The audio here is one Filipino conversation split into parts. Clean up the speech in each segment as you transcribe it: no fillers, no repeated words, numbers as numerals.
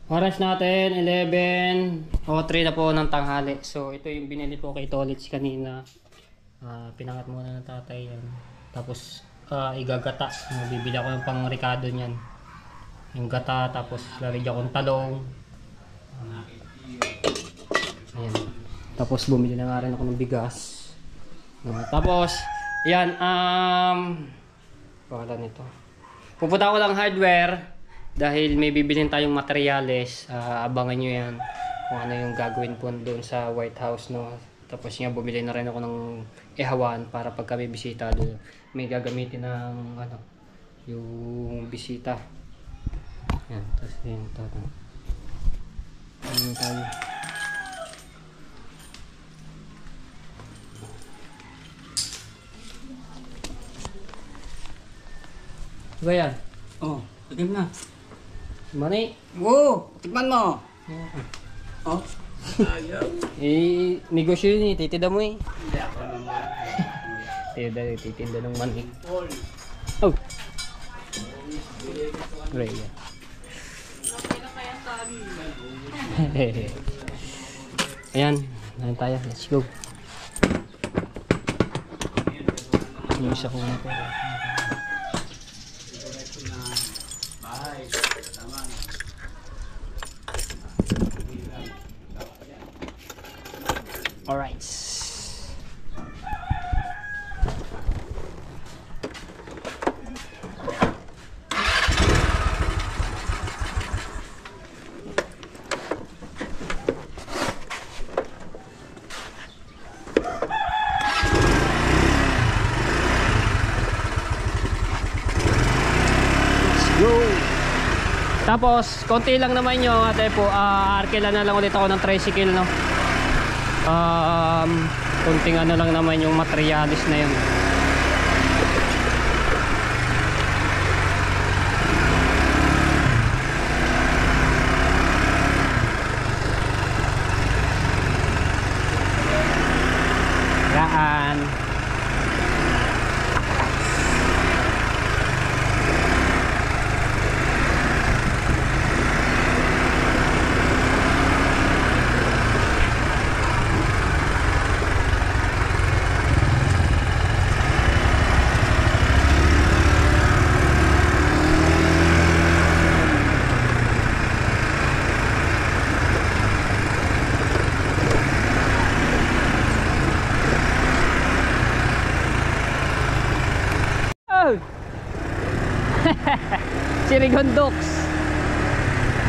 Oras natin, 11:03 na po ng tanghali. So, ito yung binili ko kay Tolits kanina. Pinangat muna ng tatay yan. Tapos, igagata. Bibili ako ng pang Ricardo niyan. Yung gata, tapos lalagyan ko ng talong. Ayan. Tapos, bumili na nga rin ako ng bigas. Tapos, yan, pangalan nito. Pupunta ako lang hardware. Dahil may bibilhin tayong materyales, abangan nyo yan kung ano yung gagawin po doon sa White House, no? Tapos nga bumili na rin ako ng ihawan para pag kami bisita doon, may gagamitin ng ano, yung bisita. Yan, tapos yun, tayo. Diba yan? Oh, tikim na. Mani? Oo, tikman mo. Oh. Ayaw. Negosyo yun eh, titida mo eh. Hindi ako naman. Titinda ng mani. Oh! Raya. Ayan, nahin tayo. Let's go. Yung isa ko na po. Alright. Let's go. Tapos, konti lang naman yung ate po, arkila na lang ulit ako ng tricycle, no? Kunting ano lang naman yung materialis na yun. Gaan. Si Rigondox.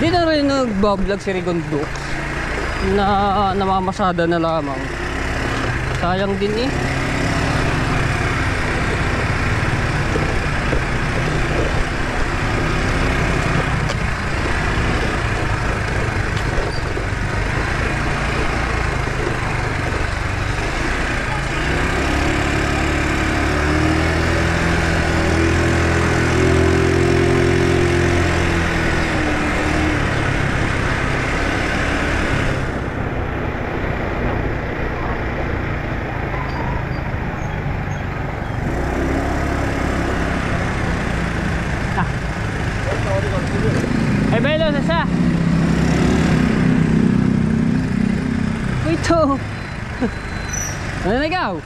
Di na rin nagbablog si Rigondox na namamasada na lamang. Sayang din eh. Ay, Belo, sasa. Ito. Ano na ikaw?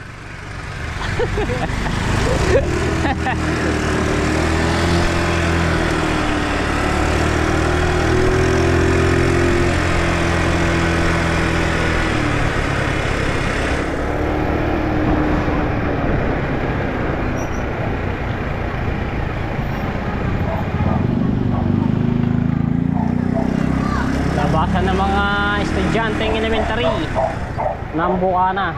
Labasan ng mga estudyanteng elementary ng Bukana.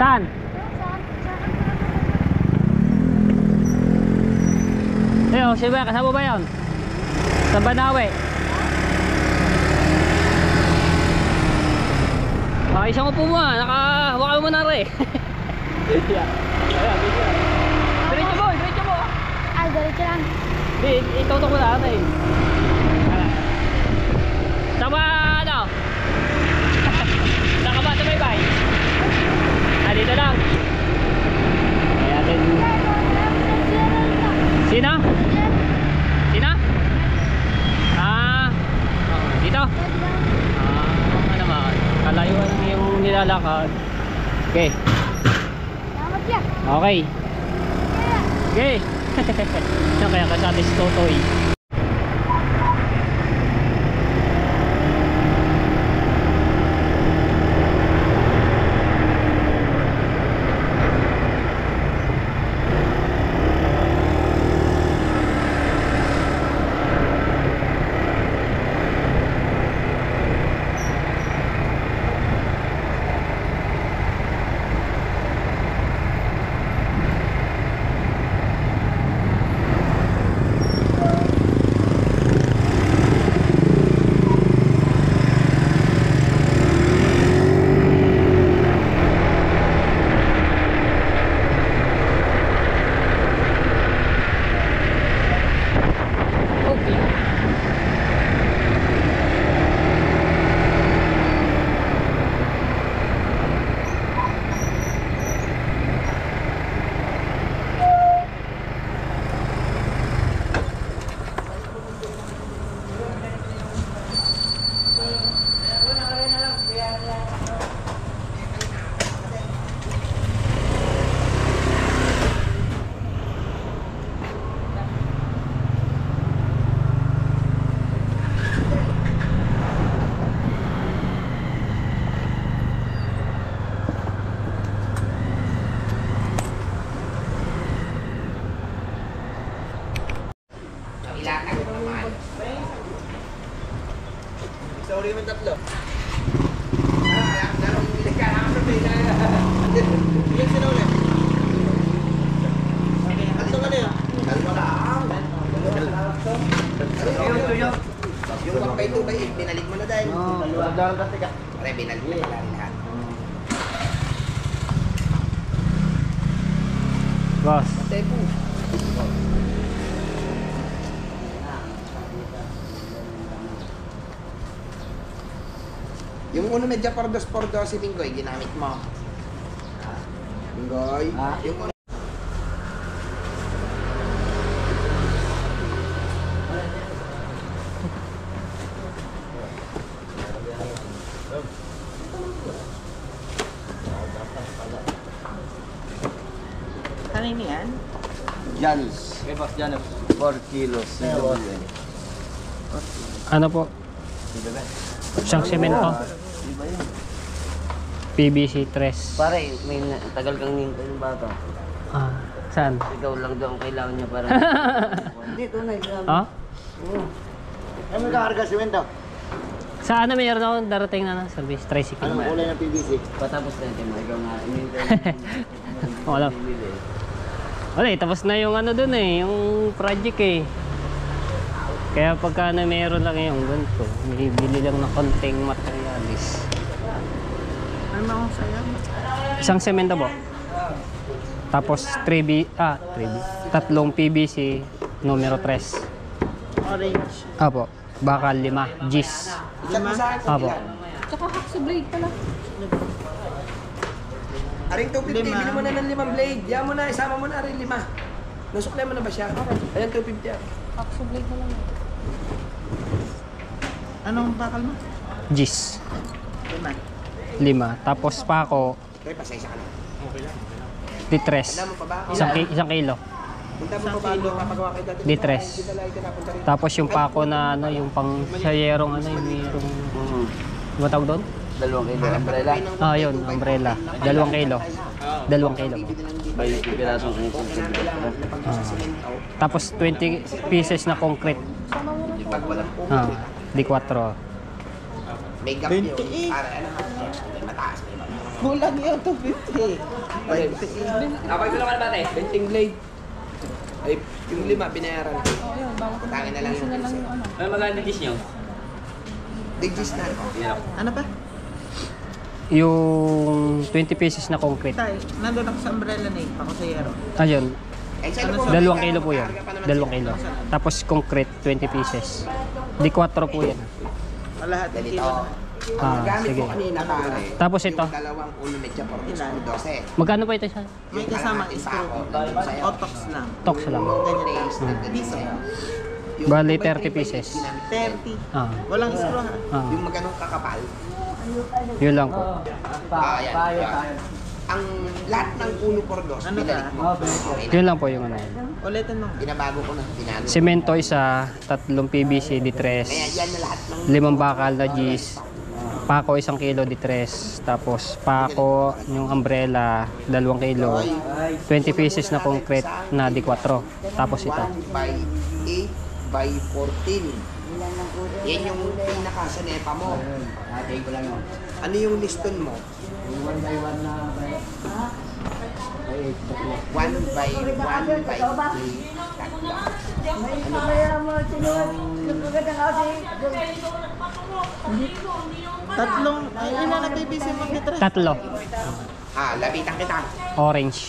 Saan? Ayun, si Bea, kasama ba yun? Sa Banawe. Isang upo mo ha, nakahawakan mo na rin. Ayan, diretso mo, diretso mo. Ay, diretso lang. Hindi, itutok mo na eh. Sama, ano? Saan ka ba sa baybay? Dito lang. Ayan din. Sino? Sino? Dito? Ano naman? Kalayuan yung nilalakad. Okay. Salamat yan. Okay. Okay. Kaya kasali si Totoy. Sorry mo tatlo. Yung 1x2x8, binalik mo na dahil. Pare, binalik mo na lahat. Boss. Tepo. Yung uno medya por dos si Bingoy, ginamit mo. Bingoy, yung uno. Kanino yan? Janus. Kay Boss Janus. 4 kilos. Ano po? Isang semento. PVC 3. Pare, may tagal kang nintay ng bata. Saan? Ikaw lang daw ang kailangan niya para... Hindi, tunay. Ha? Ano nagkakarga simento? Sa ano mayroon ako darating na service tricycle. Anong kulay ng PVC? Patapos na ito mo. Ikaw nga, inintay Wala. Wala eh, tapos na yung ano dun eh, yung project eh. Kaya pagka na meron lang yung ganito, bili lang ng konting materialis. Ano ba akong sayang? Isang semento po. Tapos 3 PVC numero 3. Orange. Apo, bakal 5, gis. Chat mo sa akin. Apo. Tsaka hacksaw blade pala. Aring 250, bili mo na ng 5 blade. Yan mo na, isama mo na aring 5. Nasuklay mo na ba siya? Ayan, 250 yan. Hacksaw blade na lang. Anong bakal mo? Gis. 5. 5. Tapos pako, Okay, pasensya ka na. di 3. Tanda mo pa ba? Isang kilo. Punta mo pa ba? Papagawa kita. Di 3. Hindi talaga ito napunta rin. Tapos yung pako na ano, yung pang sayerong ano, yung mayroong, ano tawag doon? 2 kilo umbrella. Yun, umbrella. 2 kilo. 2 kilo. Bayo pirasong kung Tapos 20 pieces na concrete. Pag walang pumunta. Di 4. May gap yun. Para ano, may mataas. May mataas. Kulang yun, 250. Kapag ko lang ka na bate? Benting blade. Ay, yung 5 binayaran ko. Oo, yun. Bago ko Tangin na lang yung na lang isa. yung ano. Ano maganda dish nyo? Digis na. Ano pa? Yung 20 pieces na concrete. Tay, nandun ako sa umbrella na eh. Ako sa Yero. Ayun, Eh, saan po? 2 kilo po yan. 2 kilo. Tapos concrete, 20 pieces. Di 4 po yan. Lahat ng Ganito. kilo na. Ang gamit sige. ko kanina pare. Tapos ito. Yung dalawang ulo medya por Ilan? 12. Magkano pa ito siya? May kasama screw. Otox lang. Tox lang. Ganyan lang. Piso. Bali, 30 pieces. 30. Ah, Walang screw ha. Yung ah. maganong kakapal. Yun lang po. Yan. Ang lahat ng ulo por 2, Ano pinalik ka? mo. Okay na. Yun lang po yung ano. Ulitin mo. Binabago ko na. Binago. Semento isa, 3 PVC di 3, Kaya yan na lahat ng 5 bakal na gis, pako 1 kilo di 3, tapos pako yung umbrella 2 kilo, 20 pieces na concrete na di 4, tapos ito. 1 by 8 by 14. Yan yung pinaka sa nepa mo. Ano yung liston mo? 1 by 1 by 8. Tatlong, ay ilan na PVC mo dito? 3, Lapitan kita. orange.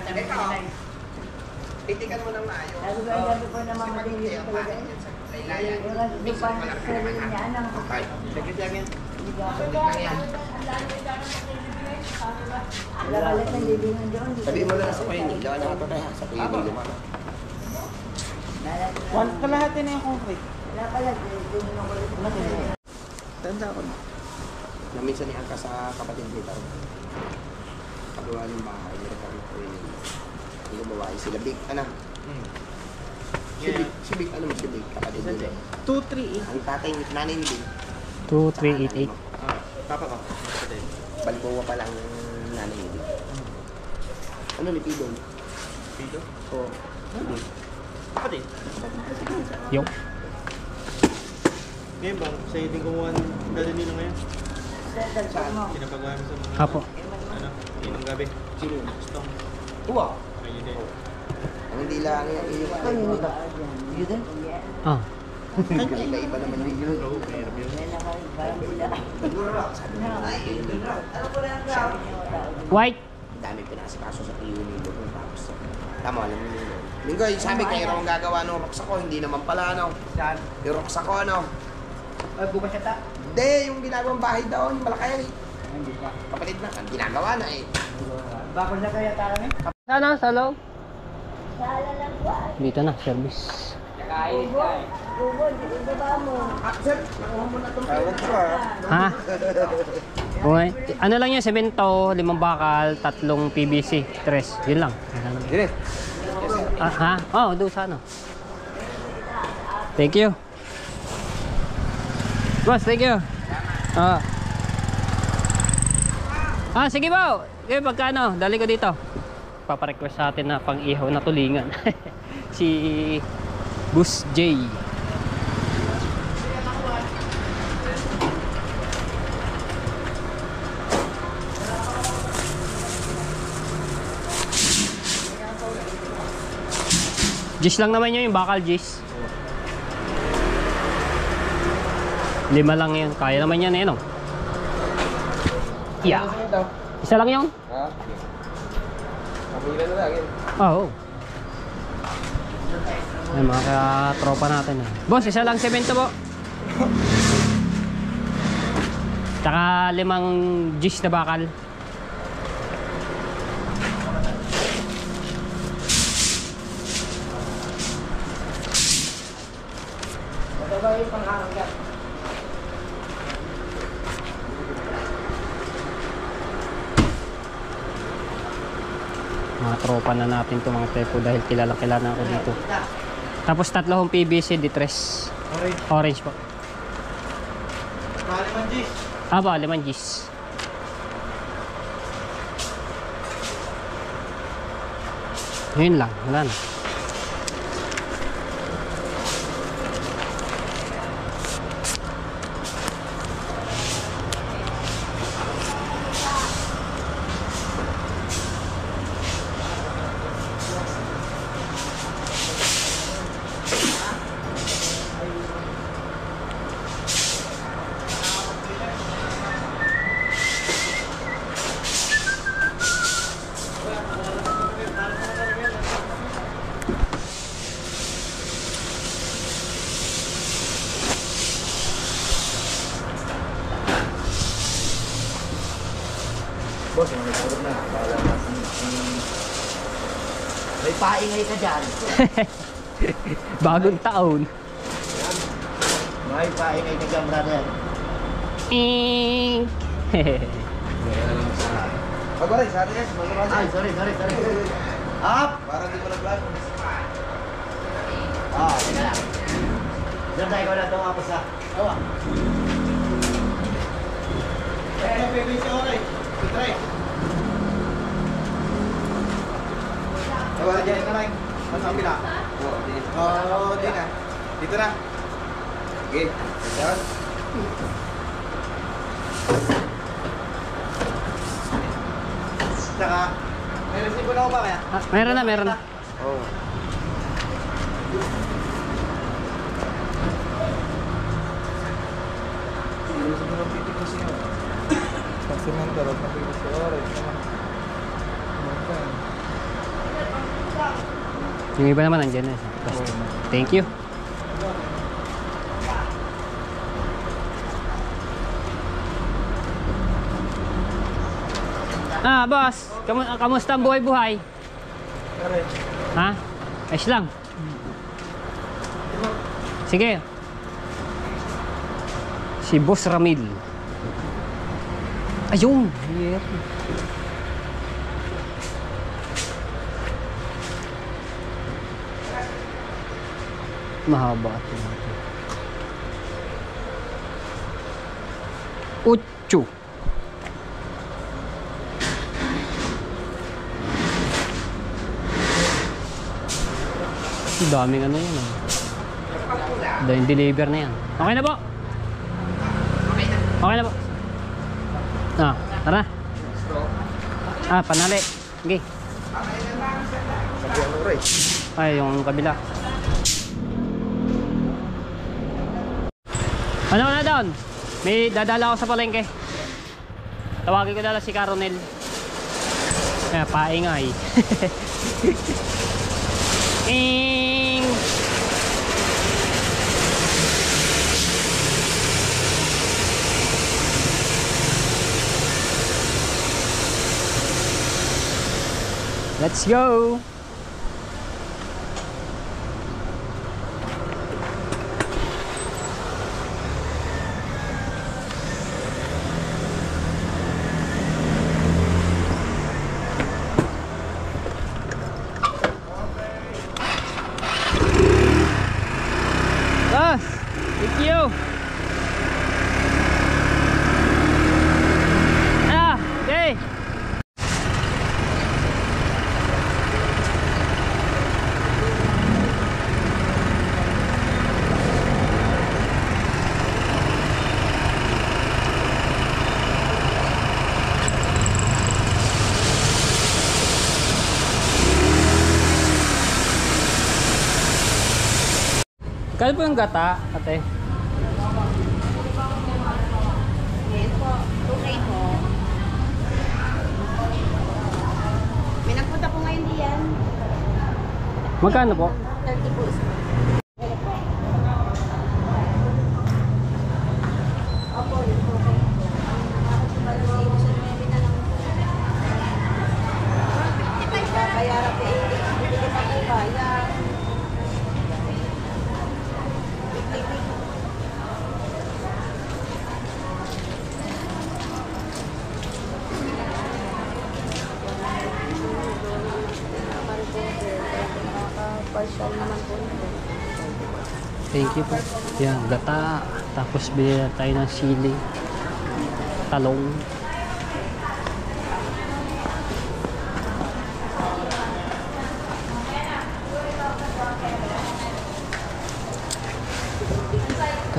Ito. Titikan mo ng maayos. Okay. Saglit lang yan. Sabihin mo lang sa kuya, nila na ito tayo. Sa kuya, nila mo. One kalahati na yung concrete. Tanda ko na. Na minsan niya ka sa kapatid dito. Pagawa ng bahay, nila kami po yun. Hindi gumawa sila big, ano? Si Big, ano mo si Big, kapatid nila. 238. Ang tatay, nanay ni Big. 2388. Papa ko. Balboa pa lang yung nanay ni Big. Ano ni Pidong? Pidong? Oo. Big. Kapatid. Yung Ngayon ba? Siya yung kumuha ng dali nila ngayon? Saan? Pinapagawa mo sa mga... Apo. Ano? Inong gabi. Sino? Stong. Uwa. Ayun din. Ang hindi lang yung kanino ba? Ah. Iba-iba naman yun. Oo, mayroon yun. White. Ang dami pinasikaso sa iyo ni Lolo. Tapos, tama, alam mo yun. Linggo, yung sabi kayo ang gagawa ng rocks ako, hindi naman pala, ano? Saan? Yung rocks ako, ano? Bukas yata? Hindi, yung ginagawang bahay daw, yung malaki. Hindi pa. Kapatid na, ang ginagawa na eh. Bakit na kaya tayo eh? Sana sa loob. Dito na, service. Ah, sir, nakuha mo na itong Ha? Okay. Ano lang yan, semento, 5 bakal, 3 PVC, 3. Yun lang. Dire. Ah, ha? Oh, doon sa ano. Thank you. Boss, thank you. Sige po. Okay, pagkano? Dali ko dito. Paparequest sa atin na pang-ihaw na tulingan. Si Bus J. Gis lang naman yun, yung bakal gis. 5 lang yun. Kaya naman yan eh, no? Yeah. Isa lang yun? Ha? Kapila na lang yun. Oo. Ay, mga tropa natin eh. Boss, isa lang semento po. Tsaka 5 gis na bakal. Mga tropa na natin to mga tepo dahil kilala na ako dito. Tapos 3 PVC di 3. Orange po. Mahal man, Gis. Aba, 5 gis. Yun lang, wala na. Boss, may puro na. May paingay ka dyan. Bagong taon. May paingay ka dyan, brother. Ink. Pagwaray, sorry guys. Ay, sorry. Up! Parang di ko nag-vlog. Teka lang. Diyan tayo ko na ito ako sa... Awa. Pwede siya oray. Try. Pagwaray dyan, taray. Mas ang pila. Oo, di na. Dito na. Okay. Yan. Saka, may resibo na ako ba kaya? Ah, meron na. Oo. Yung iba naman nandiyan na. Thank you. Boss. Kamusta ang buhay-buhay? Ha? Ayos lang. Sige. Si Boss Ramil. Ayun. Yeah. Mahaba ito. Ucho. Daming ano yan. Daming deliver na yan. Okay na po. Okay na po. Tara. Panali. Okay. Ay, yung kabila. Ano na doon? May dadala ako sa palengke. Tawagin ko na lang si Caronel. Paingay. Ing. Let's go. Thank you. Okay. Kaya po yung gata, ate? Yan po, 2K po. May nagpunta po ngayon diyan. Magkano po? 30 po isa. Opo, yun po. Bayaran po, hindi pa po bayan. Partial naman po. Thank you po. Yan, gata. Tapos bili na tayo ng sili. Talong.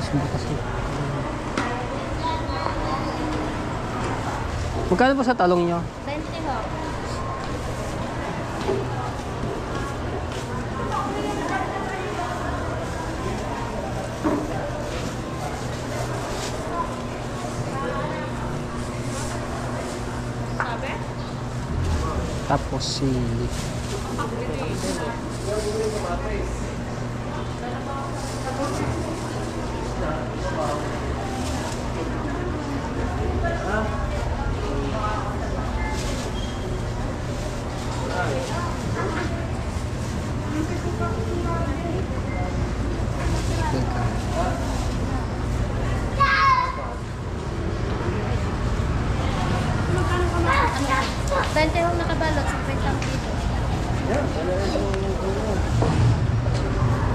Bukas. Magkano po sa talong nyo? 20 ho. Tapos sili.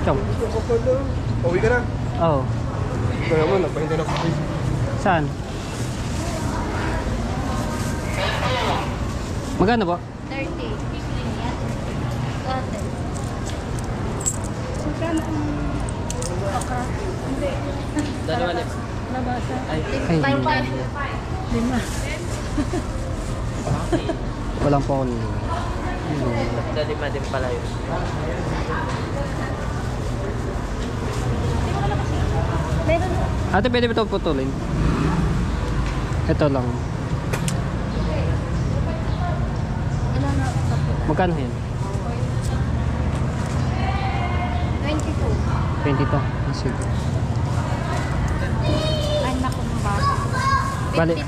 Chong. Uwi ka na. Oo. Ikaw naman, nagpahintay na ako. Saan? Magkano ba? 30. Ate. Dalawa na. Ay, Ay, walang po ako nilo. lima din pala yun. Meron. Ate, pwede ba ito putulin? Ito lang. Ano na? Magkano yan? 22. 22. Ah, sige. Ay, naku ng bata. Bali. 52.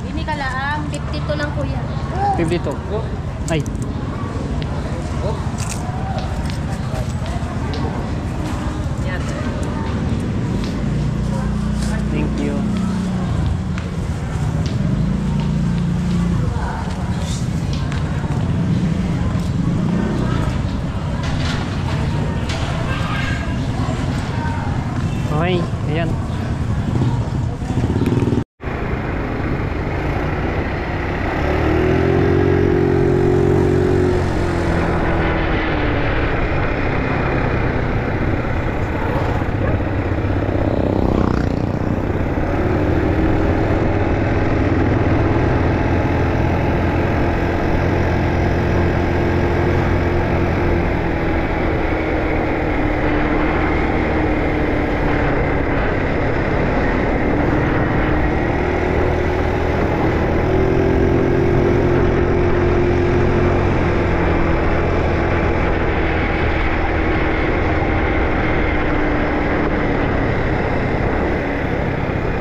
Bini ka lang. 52 lang kuya. 52. Ay. Yan. Thank you. Okay, ayan.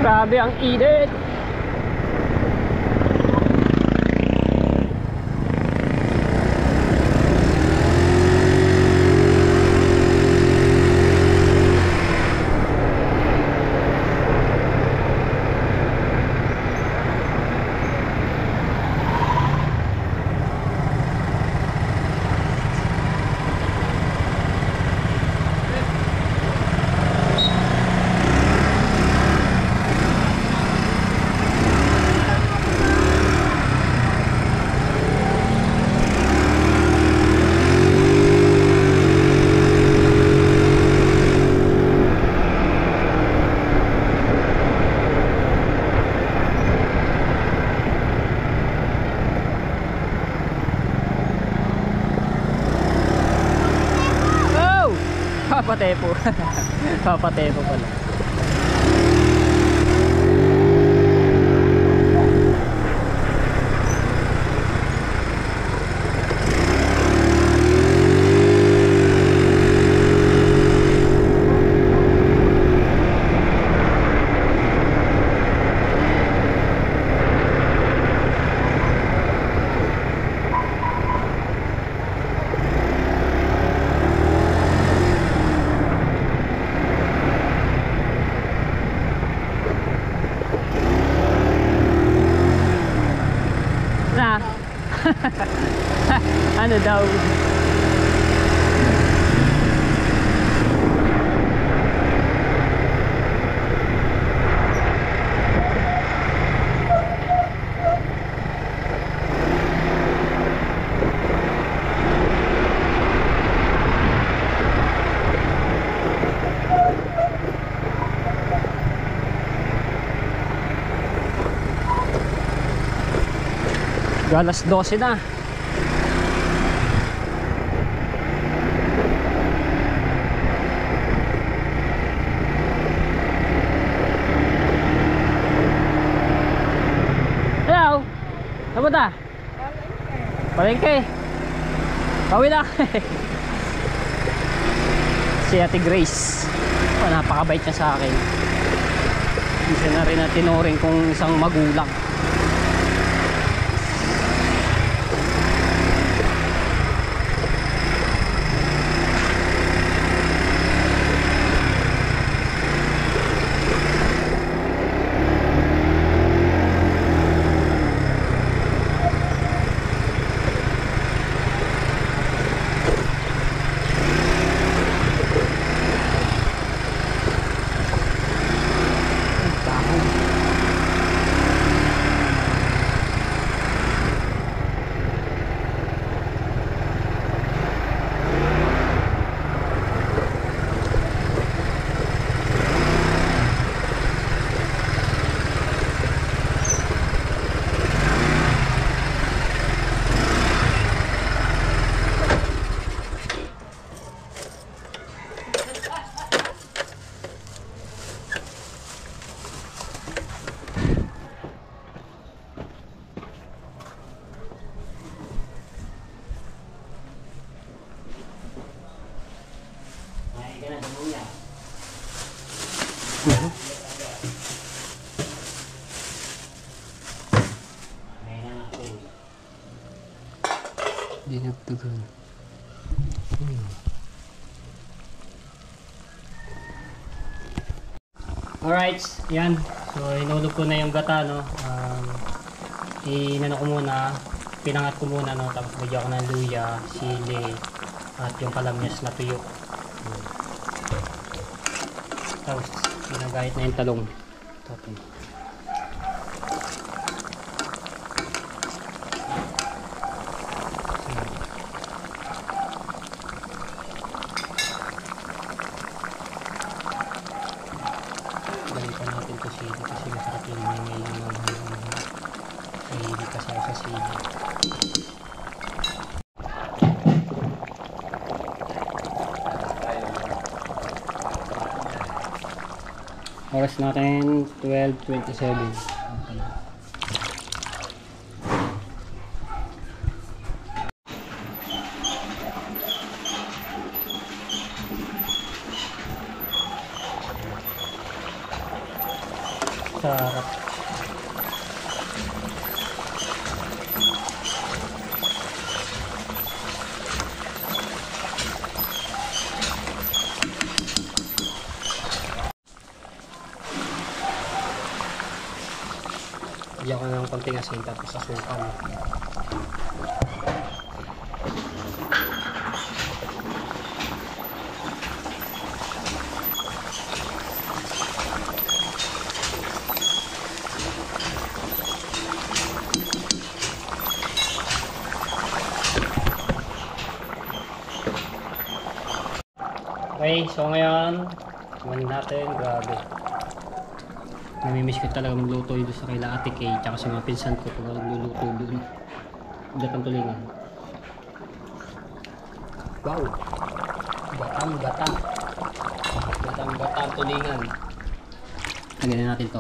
Grabe ang init. Oh! Papatepo. Papatepo pala. Na. Ano daw? Alas 12 na. Hello. Ano ba? Palengke. Pawi na. Si Ate Grace. Oh, napakabait niya sa akin. Isa na rin na tinuring kong isang magulang. dun. Alright, yan. So, inulog ko na yung gata, no. Inano ko muna, pinangat ko muna, no. Tapos bigyan ko ng luya, sili, at yung kalamyas na tuyo. Tapos, ginagayat na yung talong. Tapos, balikan natin ito sili kasi masarap yung may hindi kasi ako sa sili. Oras natin 12:27. Sarap. Bigyan ko ng konting asin tapos asukal. Okay, so ngayon, kumain natin, grabe. Namimiss ko talaga magluto yun sa kaila Ate Kay, tsaka sa mga pinsan ko pag nagluluto doon. Gatang tulingan. Wow! Gatang tulingan. Lagyan na natin to.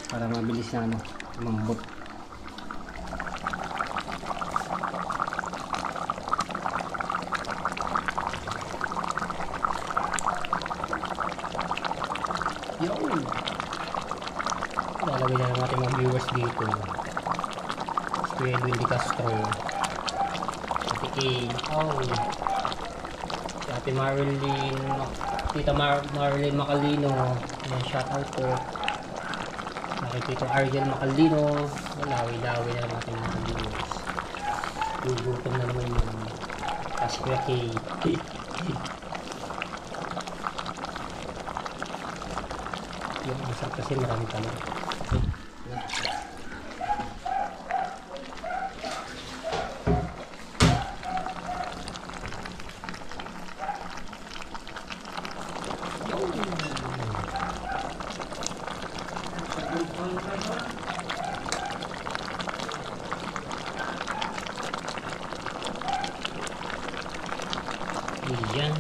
Para mabilis na mambot. Yun! Lalagay na natin mga viewers dito. Si Kuya Edwin Di Castro. Ate Kay. Oh! Si Ate Marilyn. Tita Marilyn Macalino. Ayan, shoutout po. Nakikita Ariel Macalino. Lawi-lawi na natin mga viewers. Gugutom na naman yun. Kasi Kuya Kay. Yung masarap kasi marami talong. Yan.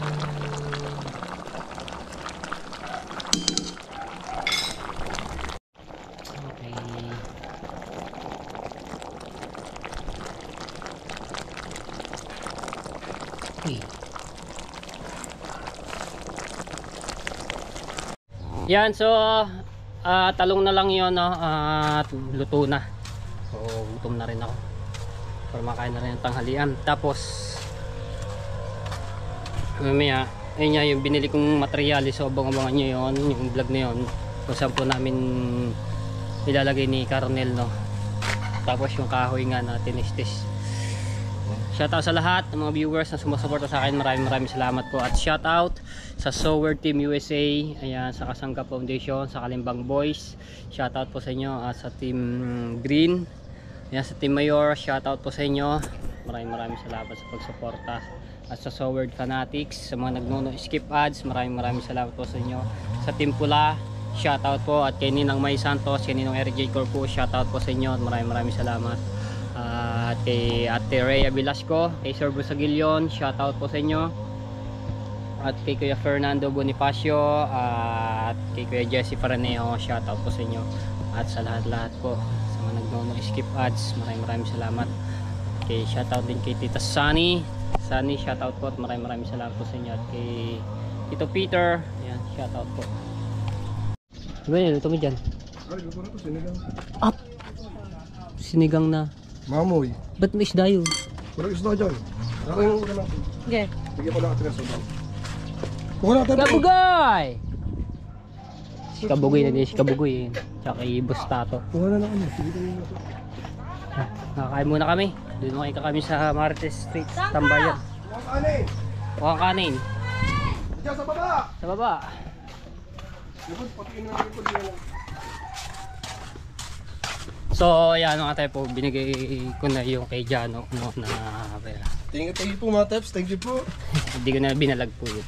Yan, so talong na lang yon, no? At luto na. So gutom na rin ako para makain na rin ang tanghalian. Tapos mamaya ayun nga yung binili kong materialis. So abang-abangan nyo yun, yung vlog na yun kung saan po namin ilalagay ni Carnel, no? Tapos yung kahoy nga na tinistis. Shoutout sa lahat ng mga viewers na sumusuporta sa akin. Maraming salamat po. At shoutout sa Sower Team USA, ayan, sa Kasangga Foundation, sa Kalimbang Boys. Shoutout po sa inyo. At sa Team Green, ayan, sa Team Mayor, shoutout po sa inyo. Maraming salamat sa pagsuporta. At sa Sower Fanatics, sa mga nagno-skip ads, maraming salamat po sa inyo. Sa Team Pula, shoutout po. At kay Ninang May Santos, kay Ninong RJ Corpo, shoutout po sa inyo. At maraming salamat. At kay Ate Rhea Velasco, kay Sir Busagilion, shoutout po sa inyo. At kay Kuya Fernando Bonifacio, at kay Kuya Jesse Paraneo, shoutout po sa inyo. At sa lahat po sa mga nagno-skip ads, maraming salamat. Kay shoutout din kay Tita Sunny, shoutout po at maraming salamat po sa inyo. At kay Tito Peter, ayan, shoutout po. Ano yun? Ito mo dyan? Ay, gusto na to, sinigang. Up! Sinigang na Mamoy. Ba't may isda yun? Walang isda dyan. Ako yung ulam natin. Okay. Bigyan ko lang natin ng sabaw. Kuha natin. Kabugay! Si Kabugoy na din, si Kabugoy yun. Tsaka kay Boss Tato. Kuha na lang ano. Sige na natin. Nakakain muna kami. Doon makika kami sa Marites Street, Tambayan. Kuha kanin. Mukhang kanin. Diyan sa baba. Sa baba. Likod, patiin na likod nila. So, ayan mga tayo po. Binigay ko na yung kay Jano no, na pera. Thank you po mga Teps. Thank you po. Hindi ko na binalag po yun.